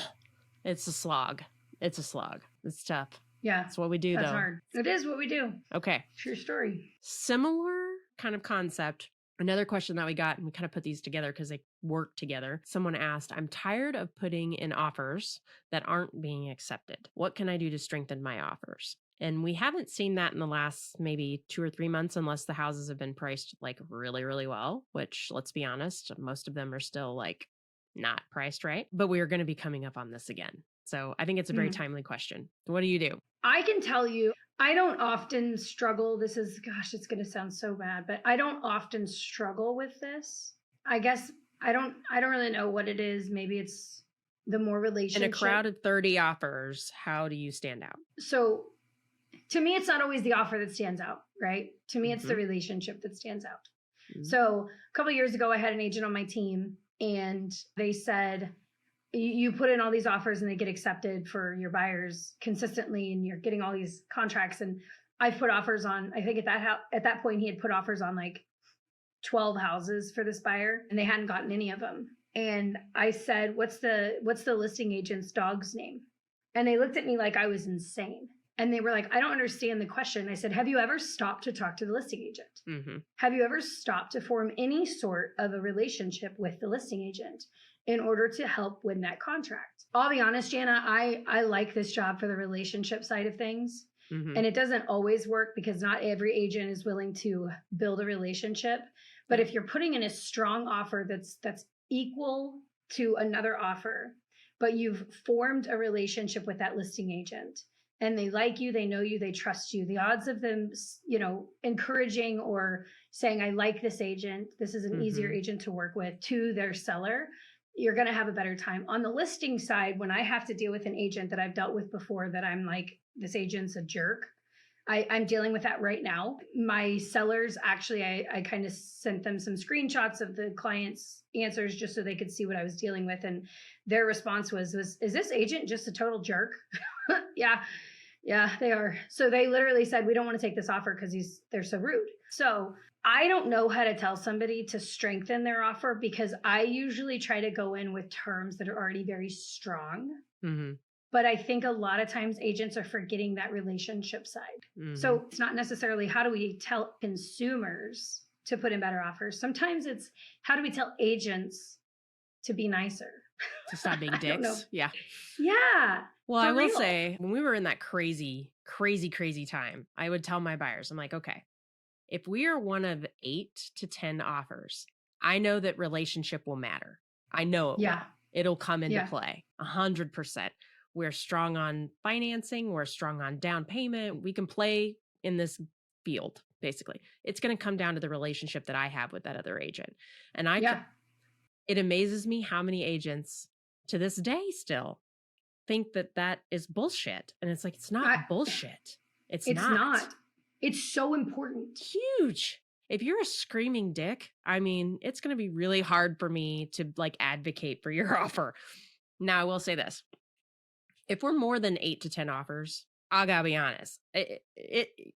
slog. It's a slog. It's tough. Yeah. That's what we do, That's though. hard. It is what we do. Okay. True story. Similar kind of concept. Another question that we got, and we kind of put these together because they work together. Someone asked, I'm tired of putting in offers that aren't being accepted. What can I do to strengthen my offers? And we haven't seen that in the last maybe 2 or 3 months, unless the houses have been priced like really, really well, which, let's be honest, most of them are still like not priced right. But we are going to be coming up on this again. So I think it's a very timely question. What do you do? I can tell you, I don't often struggle. This is, gosh, it's going to sound so bad, but I don't often struggle with this. I guess I don't really know what it is. Maybe it's the more relationship. In a crowd of 30 offers, how do you stand out? So to me, it's not always the offer that stands out, right? To me, it's the relationship that stands out. So a couple of years ago, I had an agent on my team, and they said, you put in all these offers and they get accepted for your buyers consistently, and you're getting all these contracts. And I've put offers on, I think at that point he had put offers on like 12 houses for this buyer, and they hadn't gotten any of them. And I said, what's the listing agent's dog's name? And they looked at me like I was insane. And they were like, I don't understand the question. I said, have you ever stopped to talk to the listing agent? Mm-hmm. Have you ever stopped to form any sort of a relationship with the listing agent in order to help win that contract? I'll be honest, Jana, I like this job for the relationship side of things. Mm-hmm. And it doesn't always work because not every agent is willing to build a relationship. But if you're putting in a strong offer that's equal to another offer, but you've formed a relationship with that listing agent and they like you, they know you, they trust you, the odds of them, encouraging or saying, I like this agent, this is an easier agent to work with, to their seller, you're going to have a better time. On the listing side, when I have to deal with an agent that I've dealt with before that I'm like, this agent's a jerk, I'm dealing with that right now. My sellers, actually, I kind of sent them some screenshots of the client's answers just so they could see what I was dealing with. And their response was, is this agent just a total jerk? Yeah, they are. So they literally said, we don't want to take this offer because they're so rude. So I don't know how to tell somebody to strengthen their offer because I usually try to go in with terms that are already very strong. Mm-hmm. But I think a lot of times agents are forgetting that relationship side. Mm-hmm. So it's not necessarily how do we tell consumers to put in better offers. Sometimes it's how do we tell agents to be nicer? To stop being dicks. Yeah. Yeah. Well, I will say when we were in that crazy time, I would tell my buyers, I'm like, okay, if we are one of 8 to 10 offers, I know that relationship will matter. I know it will. It'll come into play 100%. We're strong on financing. We're strong on down payment. We can play in this field, basically. It's going to come down to the relationship that I have with that other agent. And it amazes me how many agents to this day still think that is bullshit. And it's like, it's not bullshit. It's not. It's so important. Huge. If you're a screaming dick, I mean, it's going to be really hard for me to like advocate for your offer. Now, I will say this. If we're more than 8 to 10 offers, I gotta be honest,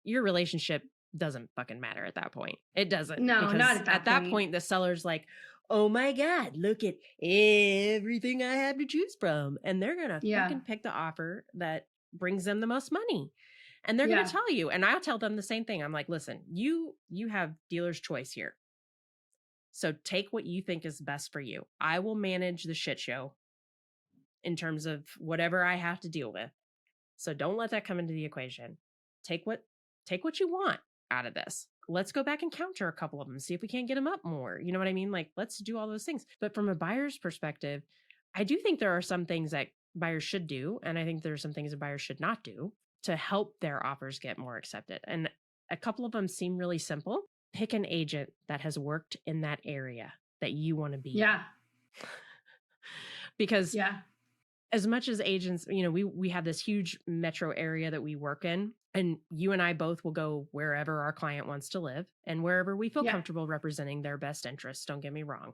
your relationship doesn't fucking matter at that point. It doesn't. No, not at that point. The seller's like, oh my God, look at everything I have to choose from. And they're going to fucking pick the offer that brings them the most money. And they're going to tell you. And I'll tell them the same thing. I'm like, listen, you have dealer's choice here. So take what you think is best for you. I will manage the shit show in terms of whatever I have to deal with. So don't let that come into the equation. Take what you want out of this. Let's go back and counter a couple of them, see if we can't get them up more. You know what I mean? Like, let's do all those things. But from a buyer's perspective, I do think there are some things that buyers should do. And I think there are some things that buyers should not do to help their offers get more accepted. And a couple of them seem really simple. Pick an agent that has worked in that area that you want to be. Yeah. Because as much as agents, we have this huge metro area that we work in, and you and I both will go wherever our client wants to live and wherever we feel comfortable representing their best interests. Don't get me wrong.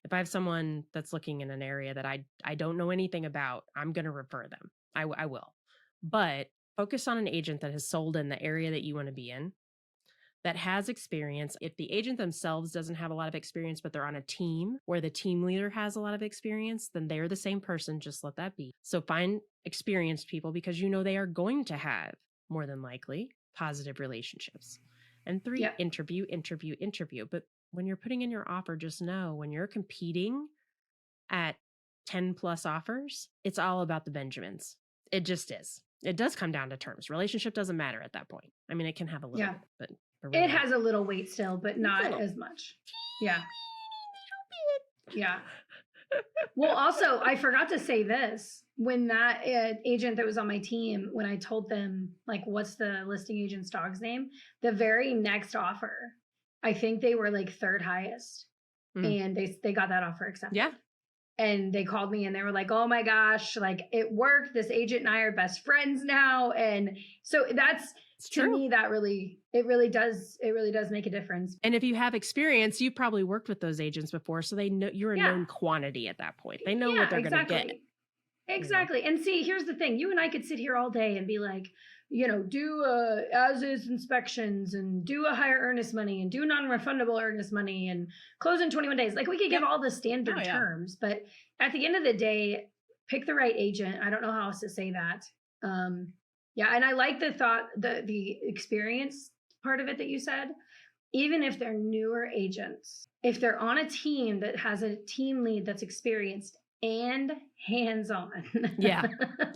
If I have someone that's looking in an area that I don't know anything about, I'm going to refer them. I will. But focus on an agent that has sold in the area that you want to be in, that has experience. If the agent themselves doesn't have a lot of experience, but they're on a team where the team leader has a lot of experience, then they're the same person. Just let that be. So find experienced people because they are going to have more than likely positive relationships. And 3, interview. But when you're putting in your offer, just know when you're competing at 10 plus offers, it's all about the Benjamins. It just is. It does come down to terms. Relationship doesn't matter at that point. I mean, it can have a little bit, but really it has a little weight still, but not as much. Yeah. Yeah. Well, also, I forgot to say this. When that agent that was on my team, when I told them, like, what's the listing agent's dog's name? The very next offer, I think they were like 3rd highest. And they got that offer accepted. Yeah. And they called me and they were like, oh my gosh, like it worked. This agent and I are best friends now. And so it's to me, that it really does make a difference. And if you have experience, you probably worked with those agents before. So they know you're a known quantity at that point. They know what they're going to get. Exactly. And see, here's the thing. You and I could sit here all day and be like, do as-is inspections and do a higher earnest money and do non-refundable earnest money and close in 21 days. Like we could give all the standard terms, but at the end of the day, pick the right agent. I don't know how else to say that. And I like the thought, the experience part of it that you said. Even if they're newer agents, if they're on a team that has a team lead that's experienced and hands-on. Yeah.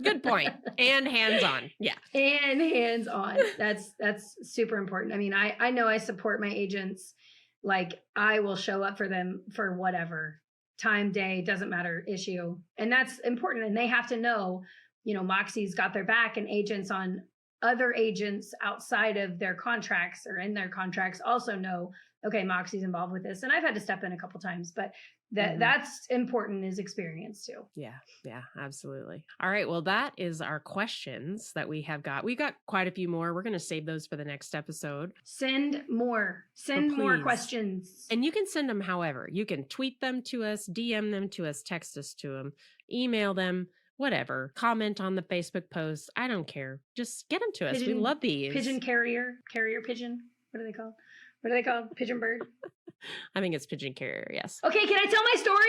Good point. And hands-on. Yeah. And hands-on. That's super important. I mean, I know I support my agents Like I will show up for them for whatever time, day, doesn't matter, issue. And that's important. And they have to know, Moxie's got their back, and agents on other agents outside of their contracts or in their contracts also know, okay, Moxie's involved with this. And I've had to step in a couple times, but that's important, is experience too. Yeah, absolutely. All right. Well, that is our questions that we have got. We got quite a few more. We're going to save those for the next episode. Send more questions. And you can send them however. You can tweet them to us, DM them to us, text us to them, email them, whatever. Comment on the Facebook post. I don't care. Just get them to us. We love these. Pigeon carrier pigeon. What are they called? Pigeon bird? I think it's pigeon carrier, yes. Okay, can I tell my story?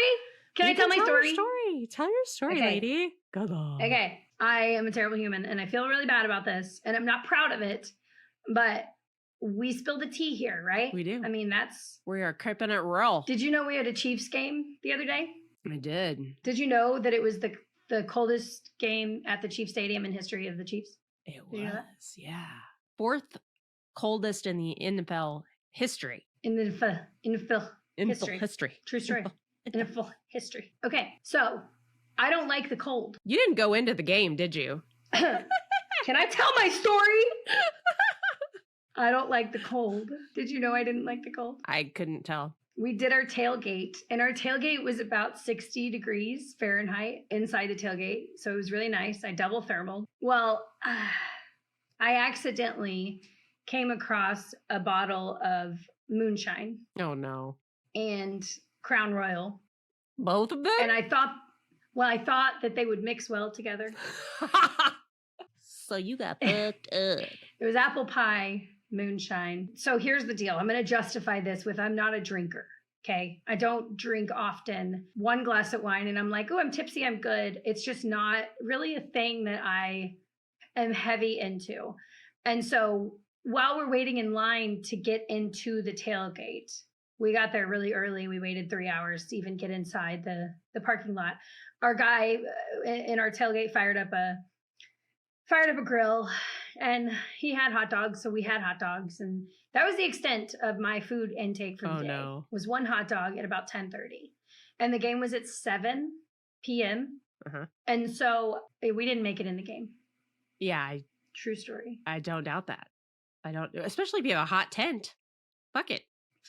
Can I tell my story? Tell your story, okay. lady. Go on. Okay, I am a terrible human, and I feel really bad about this, and I'm not proud of it, but we spilled the tea here, right? We do. I mean, we are creeping it real. Did you know we had a Chiefs game the other day? I did. Did you know that it was the coldest game at the Chiefs Stadium in history of the Chiefs? It was, yeah. Fourth coldest in the NFL history. In the NFL history. True story. NFL history. Okay, so I don't like the cold. You didn't go into the game, did you? Can I tell my story? I don't like the cold. Did you know I didn't like the cold? I couldn't tell. We did our tailgate, and our tailgate was about 60 degrees Fahrenheit inside the tailgate. So it was really nice. I double thermaled. Well, I accidentally came across a bottle of moonshine. Oh, no. And Crown Royal. Both of them? And I thought that they would mix well together. So you got fucked up. It was apple pie moonshine. So here's the deal. I'm going to justify this with I'm not a drinker. Okay. I don't drink often. One glass of wine and I'm like, oh, I'm tipsy. I'm good. It's just not really a thing that I am heavy into. And so while we're waiting in line to get into the tailgate, we got there really early. We waited 3 hours to even get inside the parking lot. Our guy in our tailgate fired up a grill, and he had hot dogs. So we had hot dogs, and that was the extent of my food intake for the day. No. Was one hot dog at about 10:30, and the game was at 7 p.m. Uh-huh. And so we didn't make it in the game. Yeah. True story. I don't doubt that. I don't, especially if you have a hot tent. Fuck it.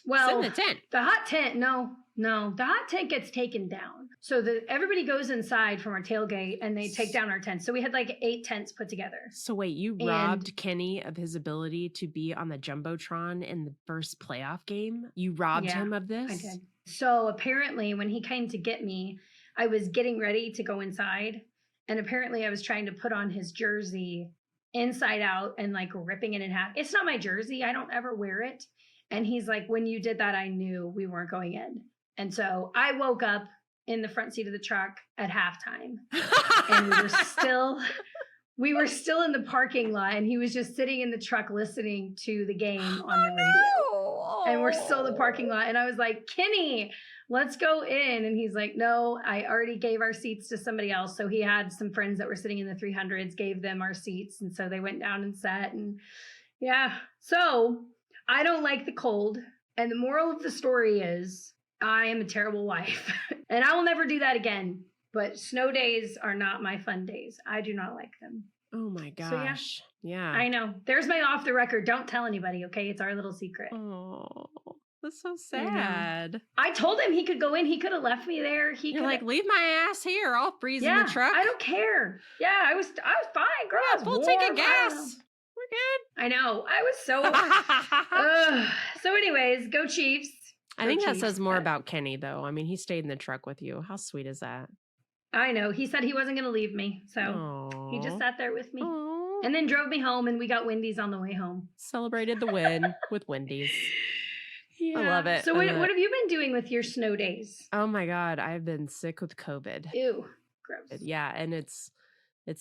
Well, sit in the tent. The hot tent, no. The hot tent gets taken down. So everybody goes inside from our tailgate and they take down our tents. So we had like 8 tents put together. So wait, you robbed Kenny of his ability to be on the Jumbotron in the first playoff game? You robbed him of this? I did. So apparently when he came to get me, I was getting ready to go inside. And apparently I was trying to put on his jersey inside out and like ripping it in half. It's not my jersey. I don't ever wear it. And he's like, when you did that, I knew we weren't going in. And so I woke up in the front seat of the truck at halftime. And we were still in the parking lot. And he was just sitting in the truck listening to the game on the radio. And we're still in the parking lot. And I was like, Kenny, let's go in. And he's like, no, I already gave our seats to somebody else. So he had some friends that were sitting in the 300s, gave them our seats. And so they went down and sat. And yeah, so I don't like the cold. And the moral of the story is I am a terrible wife. And I will never do that again. But snow days are not my fun days. I do not like them. Oh my gosh. So yeah. I know. There's my off the record. Don't tell anybody, okay? It's our little secret. Oh, that's so sad. I told him he could go in. He could have left me there. You're like, leave my ass here. I'll freeze in the truck. I don't care. Yeah, I was fine, girl. Yeah, full tank of gas. We're good. I know. I was so. So, anyways, go Chiefs. I think that says more about Kenny, though. I mean, he stayed in the truck with you. How sweet is that? I know. He said he wasn't going to leave me. So he just sat there with me. And then drove me home, and we got Wendy's on the way home. Celebrated the win with Wendy's. Yeah. I love it. So what have you been doing with your snow days? Oh my God. I've been sick with COVID. Ew. Gross. Yeah. And it's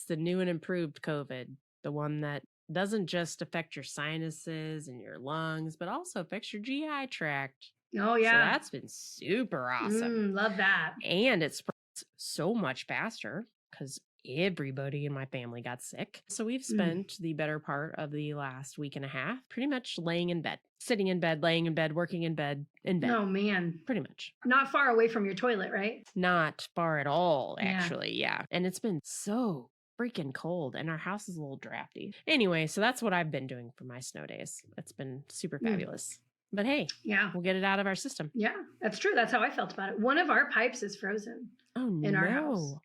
the new and improved COVID. The one that doesn't just affect your sinuses and your lungs, but also affects your GI tract. Oh yeah. So that's been super awesome. Love that. And it spreads so much faster because everybody in my family got sick. So we've spent the better part of the last week and a half pretty much laying in bed, sitting in bed, laying in bed, working in bed, Oh, man. pretty much. Not far away from your toilet, right? Not far at all, Yeah. actually. Yeah. And it's been so freaking cold and our house is a little drafty. Anyway, so that's what I've been doing for my snow days. It's been super fabulous. But hey, Yeah. we'll get it out of our system. Yeah, that's true. That's how I felt about it. One of our pipes is frozen. Oh, in our house. Do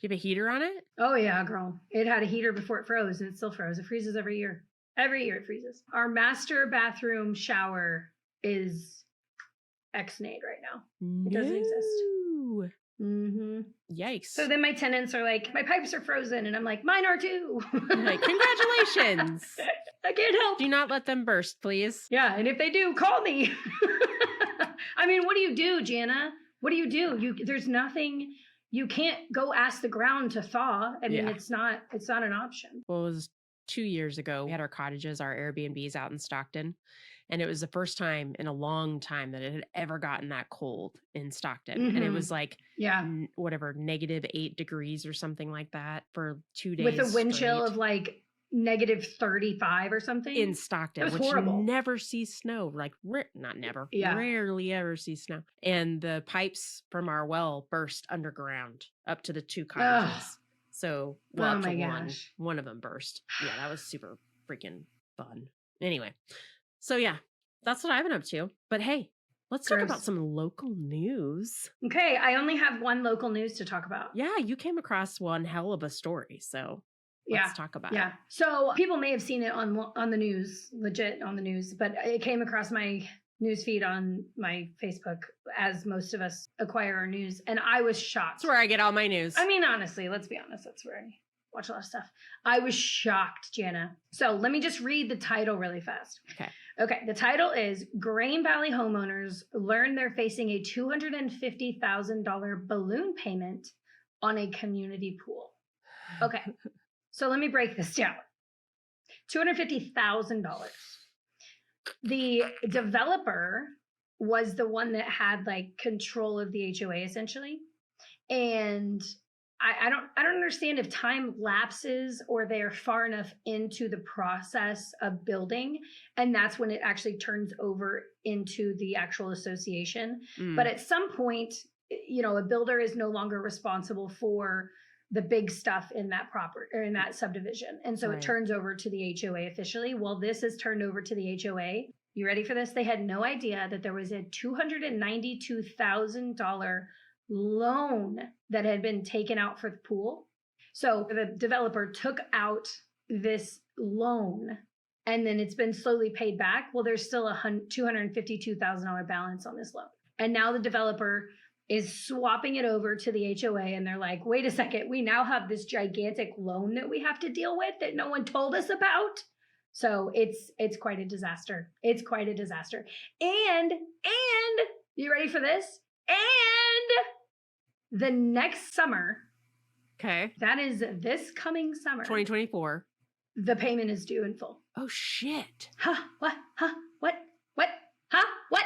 you have a heater on it? Oh, yeah, girl. It had a heater before it froze, and it still froze. It freezes every year. Every year it freezes. Our master bathroom shower is ex-nayed right now. It doesn't exist. Mm-hmm. Yikes. So then my tenants are like, my pipes are frozen. And I'm like, mine are too. Like, congratulations. I can't help. Do not let them burst, please. Yeah, and if they do, call me. I mean, what do you do, Jana? What do? There's nothing. You can't go ask the ground to thaw. I mean, it's not an option. Well, it was 2 years ago. We had our cottages, our Airbnbs out in Stockton. And it was the first time in a long time that it had ever gotten that cold in Stockton. And it was like, -8 degrees or something like that for 2 days. With a wind chill of like -35 or something. In Stockton, it was which horrible. you never see snow. Like, not never. Yeah. Rarely ever see snow. And the pipes from our well burst underground up to the 2 cottages. So, well, Oh my to gosh. one of them burst. Yeah, that was super freaking fun. Anyway. So yeah, that's what I've been up to. But hey, let's talk about some local news. Okay, I only have one local news to talk about. Yeah, you came across one hell of a story. So let's talk about it. Yeah. So people may have seen it on the news, legit on the news, but it came across my news feed on my Facebook, as most of us acquire our news, and I was shocked. That's where I get all my news. I mean, honestly, let's be honest, that's where I watch a lot of stuff. I was shocked, Jana. So let me just read the title really fast. Okay, the title is Grain Valley Homeowners Learn They're Facing a $250,000 balloon payment on a community pool. Okay, so let me break this down. $250,000. The developer was the one that had like control of the HOA essentially. And I don't understand if time lapses or they're far enough into the process of building, and that's when it actually turns over into the actual association. But at some point, a builder is no longer responsible for the big stuff in that property or in that subdivision. And so it turns over to the HOA officially. Well, this is turned over to the HOA. You ready for this? They had no idea that there was a $292,000 loan that had been taken out for the pool. So the developer took out this loan and then it's been slowly paid back. Well, there's still a $252,000 balance on this loan. And now the developer is swapping it over to the HOA and they're like, wait a second, we now have this gigantic loan that we have to deal with that no one told us about. So it's quite a disaster. It's quite a disaster. And you ready for this? And the next summer, that is this coming summer, 2024, the payment is due in full. Oh shit. Huh? What? Huh? What? Huh? What?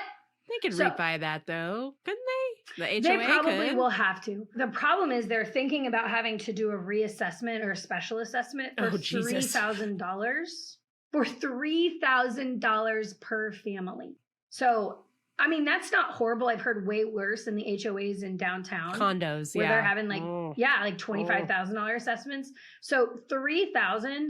They could refi that though, couldn't they? The HOA They probably could. will have to. The problem is they're thinking about having to do a reassessment or a special assessment for $3,000. For $3,000 per family. So, I mean, that's not horrible. I've heard way worse in the HOAs in downtown. Condos, where they're having like $25,000 assessments. So $3,000,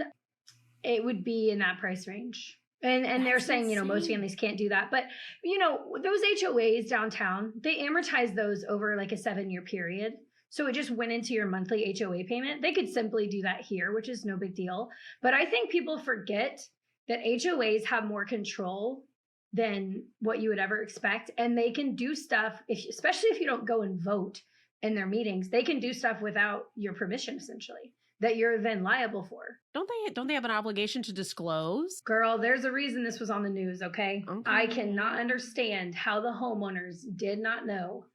it would be in that price range. And they're saying, most families can't do that. But, those HOAs downtown, they amortize those over like a 7-year period. So it just went into your monthly HOA payment. They could simply do that here, which is no big deal. But I think people forget that HOAs have more control than what you would ever expect. And they can do stuff, especially if you don't go and vote in their meetings, they can do stuff without your permission, essentially, that you're then liable for. Don't they have an obligation to disclose? Girl, there's a reason this was on the news, okay? I cannot understand how the homeowners did not know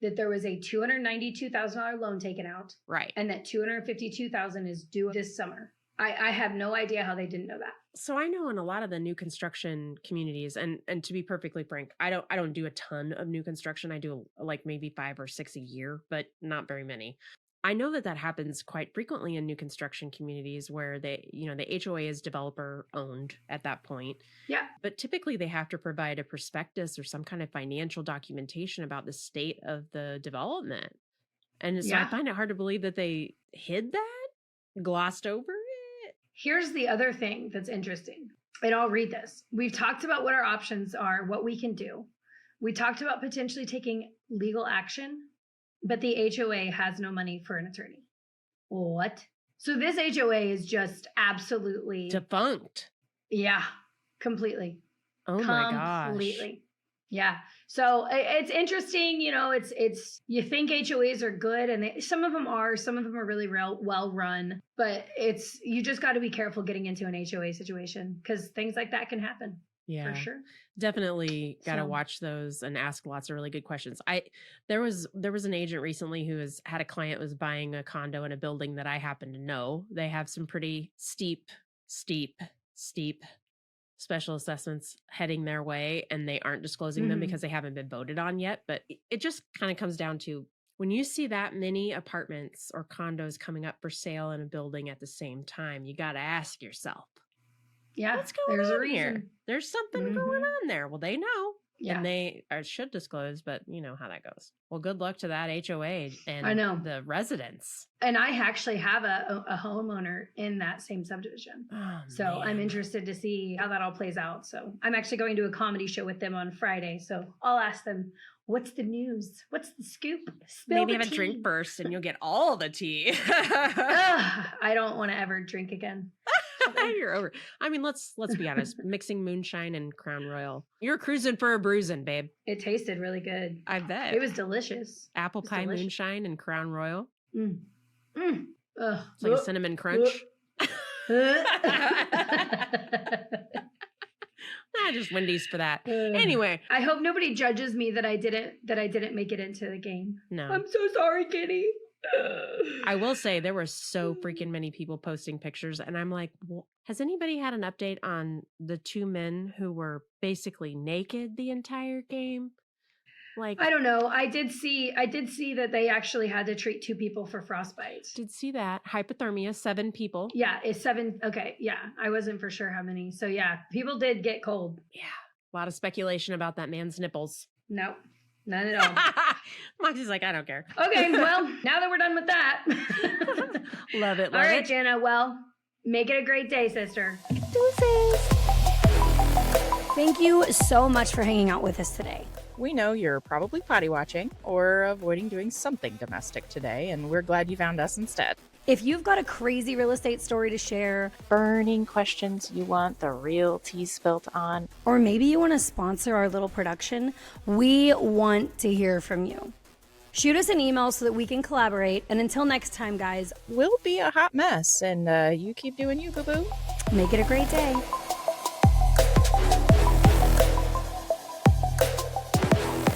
that there was a $292,000 loan taken out. Right. And that $252,000 is due this summer. I have no idea how they didn't know that. So I know in a lot of the new construction communities, and to be perfectly frank, I don't do a ton of new construction. I do like maybe 5 or 6 a year, but not very many. I know that happens quite frequently in new construction communities where the HOA is developer owned at that point. Yeah. But typically they have to provide a prospectus or some kind of financial documentation about the state of the development. And so I find it hard to believe that they hid that, glossed over it. Here's the other thing that's interesting. And I'll read this. We've talked about what our options are, what we can do. We talked about potentially taking legal action, but the HOA has no money for an attorney. What? So this HOA is just absolutely defunct. Yeah, completely. Oh my gosh. Completely. Yeah. So it's interesting, it's you think HOAs are good, and some of them are really well run, but you just got to be careful getting into an HOA situation because things like that can happen. Yeah, for sure. Definitely got to watch those and ask lots of really good questions. There was an agent recently who had a client was buying a condo in a building that I happen to know. They have some pretty steep special assessments heading their way, and they aren't disclosing them because they haven't been voted on yet. But it just kind of comes down to when you see that many apartments or condos coming up for sale in a building at the same time, you got to ask yourself, yeah, what's going there's on a reason here? There's something going on there. Well, they know. Yeah. And they should disclose, but you know how that goes. Well, good luck to that HOA and I know. the residents. And I actually have a homeowner in that same subdivision. Oh, so man. I'm interested to see how that all plays out. So I'm actually going to a comedy show with them on Friday. So I'll ask them, what's the news? What's the scoop? Maybe have a drink first and you'll get all the tea. I don't want to ever drink again. You're over. I mean, let's be honest. Mixing moonshine and Crown Royal. You're cruising for a bruising, babe. It tasted really good. I bet. It was delicious. Apple pie moonshine and Crown Royal. Ugh. It's like a cinnamon crunch. Just Wendy's for that. Anyway, I hope nobody judges me that I didn't make it into the game. No. I'm so sorry, Kitty. I will say there were so freaking many people posting pictures, and I'm like, has anybody had an update on the two men who were basically naked the entire game? Like, I don't know. I did see that they actually had to treat 2 people for frostbite. Did see that. Hypothermia, 7 people. Yeah, it's 7. Okay, yeah. I wasn't for sure how many. So yeah, people did get cold. Yeah. A lot of speculation about that man's nipples. No, none at all. Moxie's like, I don't care. Okay, well, now that we're done with that. Love it. All right, Jana. Well, make it a great day, sister. Deuces. Thank you so much for hanging out with us today. We know you're probably potty watching or avoiding doing something domestic today, and we're glad you found us instead. If you've got a crazy real estate story to share, Burning questions you want the real tea spilt on, or maybe you want to sponsor our little production, we want to hear from you. Shoot us an email so that we can collaborate. And until next time, guys, we'll be a hot mess, and you keep doing you, boo-boo. Make it a great day.